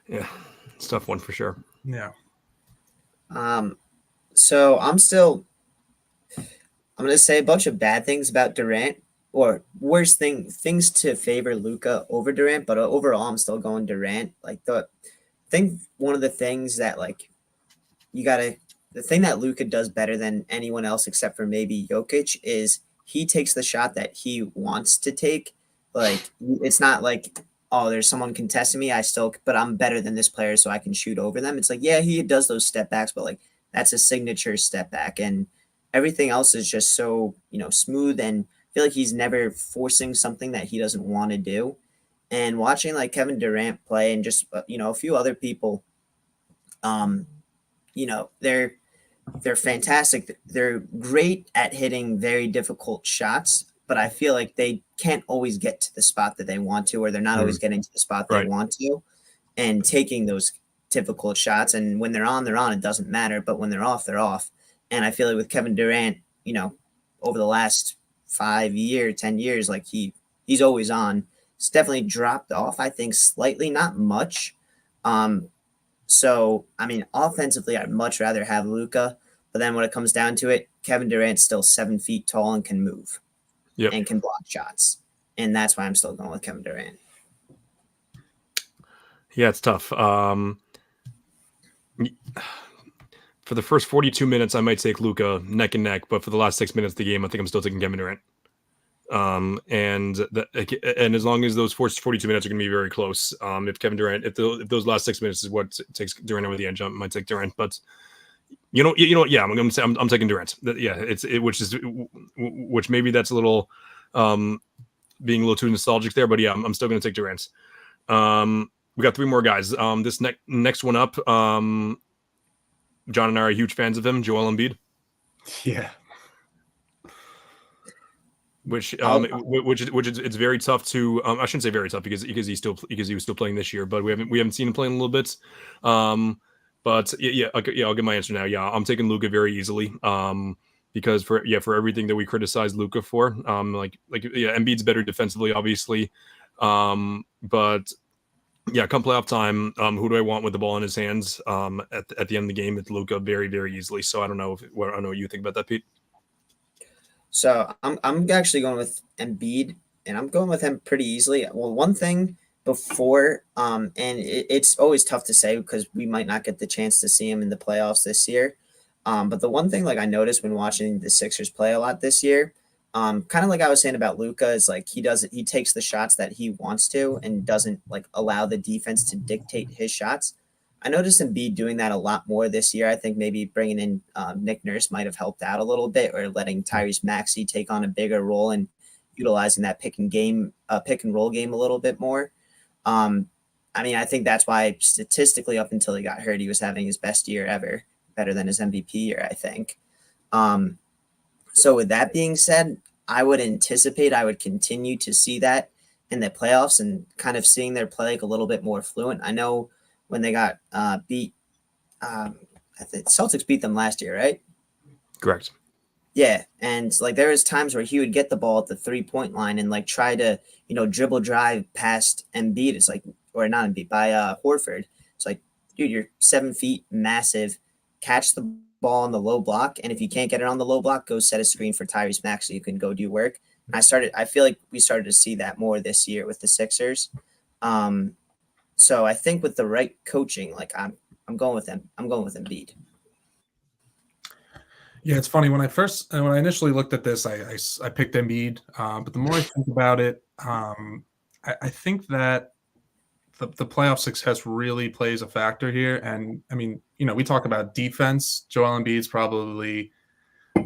Yeah, it's a tough one for sure. Yeah. So I'm going to say a bunch of bad things about Durant, or worse things to favor Luka over Durant, but overall I'm still going Durant. Like one of the things that the thing that Luka does better than anyone else except for maybe Jokic is he takes the shot that he wants to take. Like, it's not like, oh, there's someone contesting me, but I'm better than this player, so I can shoot over them. It's like, yeah, he does those step backs, but like that's a signature step back, and everything else is just so, smooth, and I feel like he's never forcing something that he doesn't want to do. And watching like Kevin Durant play and just, a few other people, they're fantastic. They're great at hitting very difficult shots, but I feel like they can't always get to the spot that they want to, or they're not always getting to the spot they want to, and taking those difficult shots. And when they're on, it doesn't matter. But when they're off, they're off. And I feel like with Kevin Durant, over the last 10 years, like he's always on. It's definitely dropped off, I think, slightly, not much. So, offensively, I'd much rather have Luka. But then when it comes down to it, Kevin Durant's still 7 feet tall and can move and can block shots. And that's why I'm still going with Kevin Durant. Yeah, it's tough. For the first 42 minutes, I might take Luka neck and neck. But for the last 6 minutes of the game, I think I'm still taking Kevin Durant. And as long as those 42 minutes are going to be very close, if Kevin Durant, if those last 6 minutes is what takes Durant over the edge, I might take Durant. But you know what? Yeah, I'm going to say I'm taking Durant. Which maybe that's a little being a little too nostalgic there, but yeah, I'm still going to take Durant. We got 3 more guys. This next one up, John and I are huge fans of him, Joel Embiid. Yeah. Which it's very tough to I shouldn't say very tough because he was still playing this year, but we haven't seen him playing a little bit. But I'll get my answer now. Yeah, I'm taking Luka very easily. Because for everything that we criticize Luka for, Embiid's better defensively, obviously. But Yeah, come playoff time, who do I want with the ball in his hands? At the end of the game, it's Luka very, very easily. So I don't know I don't know what you think about that, Pete. So I'm actually going with Embiid, and I'm going with him pretty easily. Well, one thing before, and it's always tough to say because we might not get the chance to see him in the playoffs this year. But the one thing like I noticed when watching the Sixers play a lot this year, kind of like I was saying about Luca, is like he takes the shots that he wants to and doesn't like allow the defense to dictate his shots. I noticed Embiid doing that a lot more this year. I think maybe bringing in Nick Nurse might have helped out a little bit, or letting Tyrese Maxey take on a bigger role and utilizing that pick and roll game a little bit more. Um, I mean, I think that's why statistically, up until he got hurt, he was having his best year ever, better than his MVP year, I think. Um, so with that being said, I would anticipate I would continue to see that in the playoffs and kind of seeing their play like a little bit more fluent. I know when they got beat, I think Celtics beat them last year, right? Correct. Yeah, and like there was times where he would get the ball at the 3-point line and like try to dribble drive past Embiid. It's like, or not Embiid, by Horford. It's like, dude, you're 7 feet, massive. Catch the ball on the low block, and if you can't get it on the low block, go set a screen for Tyrese Maxey so you can go do work. And I feel like we started to see that more this year with the Sixers. So I think with the right coaching, like I'm going with him. I'm going with Embiid. Yeah, it's funny when I initially looked at this, I picked Embiid, but the more I think about it, I think that the playoff success really plays a factor here. And I mean, we talk about defense. Joel Embiid's probably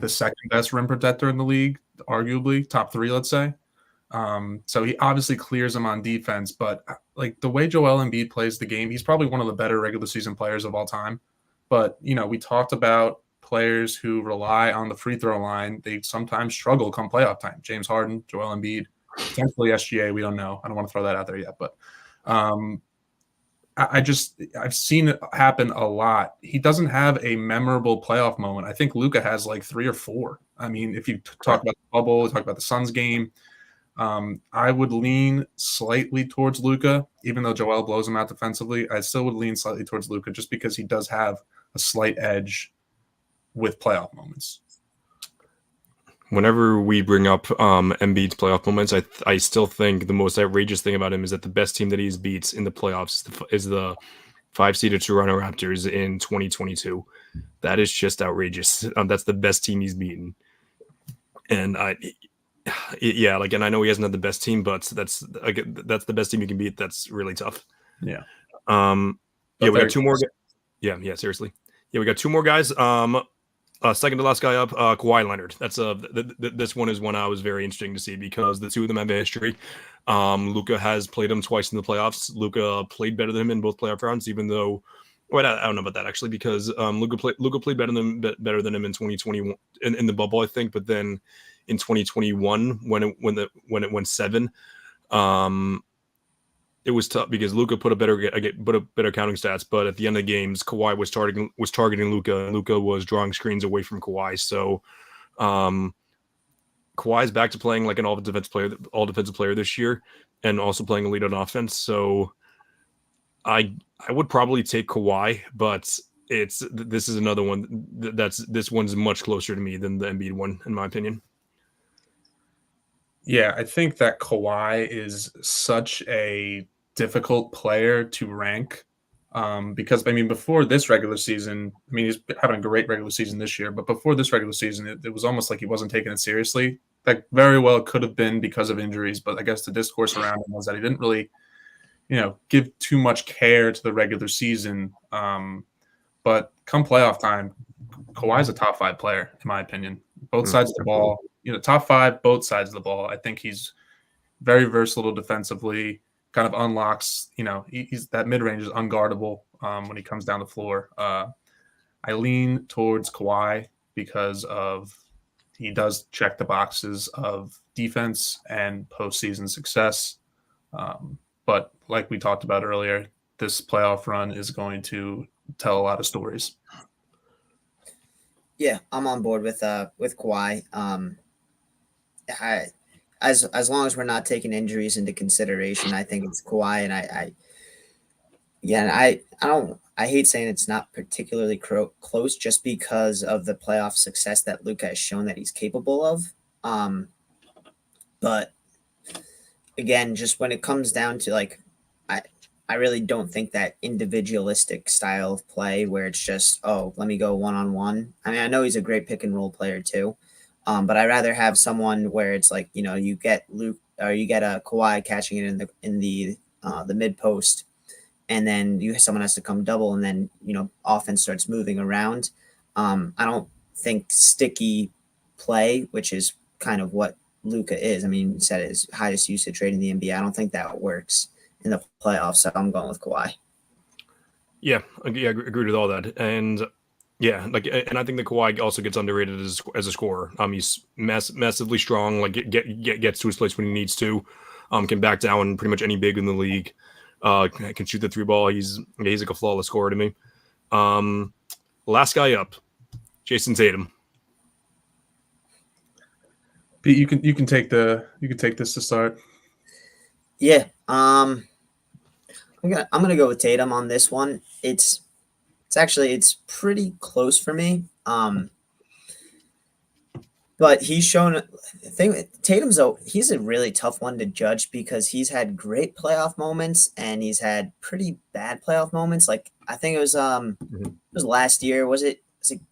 the second best rim protector in the league, arguably top 3, let's say. So he obviously clears them on defense, but like the way Joel Embiid plays the game, he's probably one of the better regular season players of all time. But we talked about players who rely on the free throw line. They sometimes struggle come playoff time. James Harden, Joel Embiid, potentially SGA. We don't know. I don't want to throw that out there yet, but I've seen it happen a lot. He doesn't have a memorable playoff moment. I think Luka has like 3 or 4. I mean, if you talk about the bubble, talk about the Suns game, I would lean slightly towards Luka, even though Joel blows him out defensively. I still would lean slightly towards Luka just because he does have a slight edge with playoff moments. Whenever we bring up Embiid's playoff moments, I still think the most outrageous thing about him is that the best team that he's beats in the playoffs is the 5-seeded Toronto Raptors in 2022. That is just outrageous. That's the best team he's beaten, and and I know he hasn't had the best team, but that's the best team you can beat. That's really tough. Yeah. We got 2 more. Yeah. Seriously. Yeah, we got 2 more guys. Second to last guy up, Kawhi Leonard. That's this one is one I was very interesting to see because the 2 of them have a history. Luka has played him twice in the playoffs. Luka played better than him in both playoff rounds, even though. Well, I don't know about that actually because Luka played better than him in 2021 in the bubble, I think. But then in 2021, when it went 7, it was tough because Luka put a better counting stats, but at the end of the games, Kawhi was targeting Luka, and Luka was drawing screens away from Kawhi. So, Kawhi's back to playing like an all defensive player this year, and also playing elite on offense. So, I would probably take Kawhi, but this is another one this one's much closer to me than the Embiid one, in my opinion. Yeah, I think that Kawhi is such a difficult player to rank because, I mean, before this regular season, I mean, he's having a great regular season this year, but before this regular season, it was almost like he wasn't taking it seriously. That very well could have been because of injuries, but I guess the discourse around him was that he didn't really, give too much care to the regular season. But come playoff time, Kawhi's a top 5 player, in my opinion. Both sides of the ball. Top 5, both sides of the ball. I think he's very versatile defensively, kind of unlocks, he's that mid-range is unguardable when he comes down the floor. I lean towards Kawhi because he does check the boxes of defense and postseason success. But like we talked about earlier, this playoff run is going to tell a lot of stories. Yeah, I'm on board with Kawhi. As long as we're not taking injuries into consideration, I think it's Kawhi, and Yeah, I hate saying it's not particularly close just because of the playoff success that Luka has shown that he's capable of. But again, just when it comes down to like, I I really don't think that individualistic style of play where it's just, oh, let me go one on one. I mean, I know he's a great pick and roll player too, but I'd rather have someone where it's like, you get Luke or you get a Kawhi catching it in the mid post, and then someone has to come double, and then offense starts moving around. I don't think sticky play, which is kind of what Luka is. I mean, he said his highest usage rate in the NBA. I don't think that works in the playoffs, so I'm going with Kawhi. Yeah, I agree with all that, and yeah, and I think the Kawhi also gets underrated as a scorer. He's massively strong. Like gets to his place when he needs to. Can back down pretty much any big in the league. Can shoot the three ball. He's like a flawless scorer to me. Last guy up, Jason Tatum. Pete, you can take this to start. Yeah. I'm gonna go with Tatum on this one. It's pretty close for me. But he's shown he's a really tough one to judge because he's had great playoff moments and he's had pretty bad playoff moments. Like I think it was last year. Was it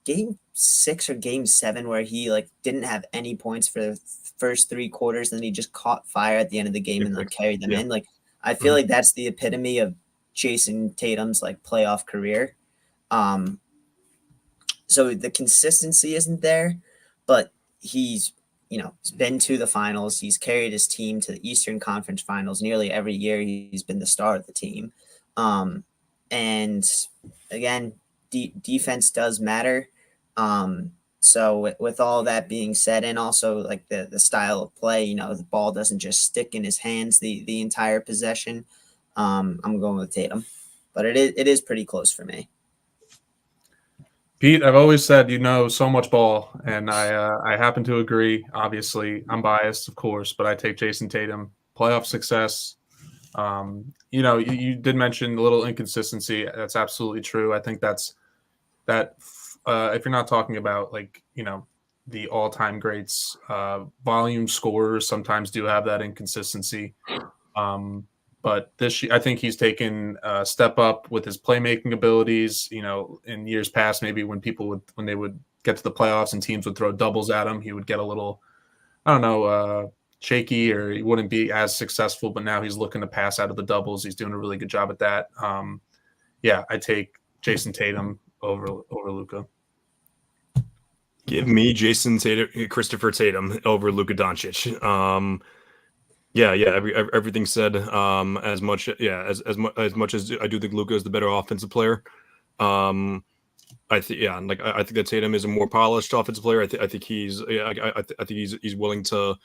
game 6 or game 7 where he like didn't have any points for the first 3 quarters, and then he just caught fire at the end of the game and like carried them in. Like I feel like that's the epitome of Jason Tatum's like playoff career. So the consistency isn't there, but he's been to the finals. He's carried his team to the Eastern Conference Finals nearly every year. He's been the star of the team. And again, defense does matter. So with all that being said, and also like the style of play, the ball doesn't just stick in his hands the entire possession. I'm going with Tatum, but it is pretty close for me. Pete, I've always said so much ball, and I happen to agree. Obviously, I'm biased, of course, but I take Jason Tatum. Playoff success. You did mention a little inconsistency. That's absolutely true. I think that if you're not talking about the all-time greats, volume scorers sometimes do have that inconsistency. But this year, I think he's taken a step up with his playmaking abilities. In years past, maybe when they would get to the playoffs and teams would throw doubles at him, he would get a little, shaky, or he wouldn't be as successful. But now he's looking to pass out of the doubles. He's doing a really good job at that. I take Jason Tatum over Luka. Give me Christopher Tatum over Luka Doncic. Everything said. As much as I do think Luka is the better offensive player. I think that Tatum is a more polished offensive player. I think he's willing to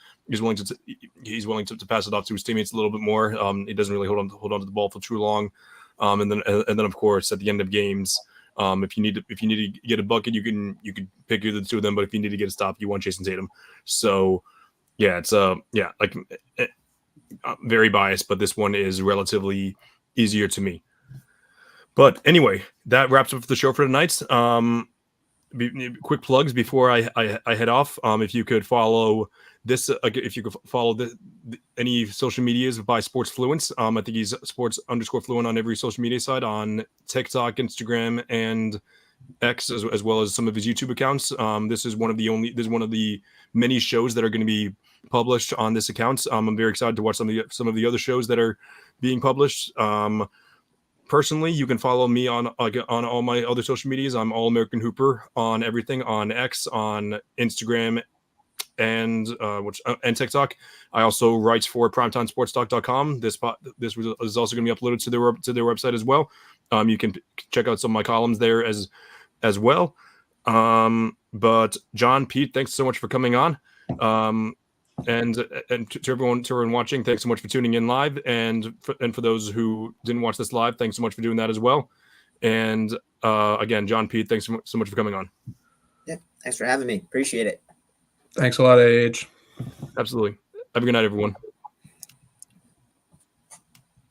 pass it off to his teammates a little bit more. He doesn't really hold on to the ball for too long. And then of course at the end of games, if you need to get a bucket, you can pick either the two of them. But if you need to get a stop, you want Jason Tatum. So yeah, it's very biased, but this one is relatively easier to me. But anyway, that wraps up the show for tonight. Quick plugs before I head off. If you could follow this, any social medias by Sports Fluence. I think he's sports_fluent on every social media site, on TikTok, Instagram, and X, as well as some of his YouTube accounts. This is one of the many shows that are going to be published on this account. I'm very excited to watch some of the other shows that are being published. Personally, you can follow me on all my other social medias. I'm All American Hooper on everything, on X, on Instagram, and TikTok. I also write for primetimesportstalk.com. This is also going to be uploaded to their website as well. You can check out some of my columns there as well. But John, Pete, thanks so much for coming on. And to everyone watching, thanks so much for tuning in live, and for those who didn't watch this live, thanks so much for doing that as well. And again, John, Pete, thanks so much for coming on. Yeah, thanks for having me. Appreciate it. Thanks a lot, AH. Absolutely. Have a good night, everyone.